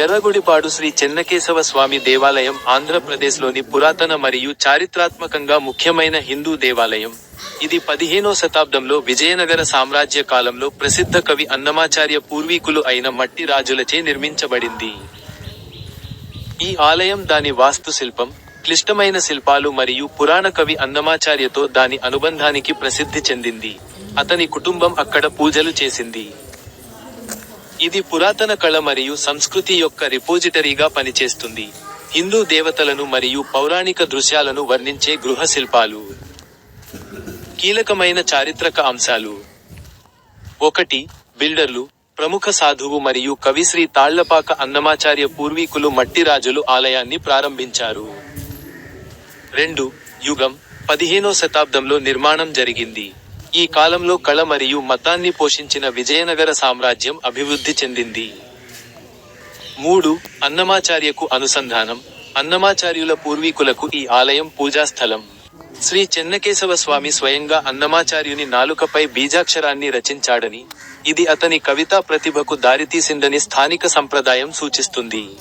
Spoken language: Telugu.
ఎర్రగుడిపాడు శ్రీ చెన్నకేశవ స్వామి దేవాలయం ఆంధ్రప్రదేశ్లోని పురాతన మరియు చారిత్రాత్మకంగా ముఖ్యమైన హిందూ దేవాలయం. ఇది 15వ శతాబ్దంలో విజయనగర సామ్రాజ్య కాలంలో ప్రసిద్ధ కవి అన్నమాచార్య పూర్వీకులు అయిన మట్టి రాజులచే నిర్మించబడింది. ఈ ఆలయం దాని వాస్తుశిల్పం, క్లిష్టమైన శిల్పాలు మరియు పురాణ కవి అన్నమాచార్యతో దాని అనుబంధానికి ప్రసిద్ధి చెందింది. అతని కుటుంబం అక్కడ పూజలు చేసింది. ఇది పురాతన కళ మరియు సంస్కృతి యొక్క రిపోజిటరీగా పనిచేస్తుంది. హిందూ దేవతలను మరియు పౌరాణిక దృశ్యాలను వర్ణించే గృహ శిల్పాలు. కీలకమైన చారిత్రక అంశాలు. 1. బిల్డర్లు, ప్రముఖ సాధువు మరియు కవి శ్రీ తాళ్లపాక అన్నమాచార్య పూర్వీకులు మట్టి రాజులు ఆలయాన్ని ప్రారంభించారు. 2. యుగం, 15వ శతాబ్దంలో నిర్మాణం జరిగింది. ఈ కాలంలో కళ మరియు మతాన్ని పోషించిన విజయనగర సామ్రాజ్యం అభివృద్ధి చెందింది. 3. అన్నమాచార్యకు అనుసంధానం, అన్నమాచార్యుల పూర్వీకులకు ఈ ఆలయం పూజాస్థలం. శ్రీ చెన్నకేశవ స్వామి స్వయంగా అన్నమాచార్యుని నాలుకపై బీజాక్షరాన్ని రచించాడని, ఇది అతని కవితా ప్రతిభకు దారితీసిందని స్థానిక సంప్రదాయం సూచిస్తుంది.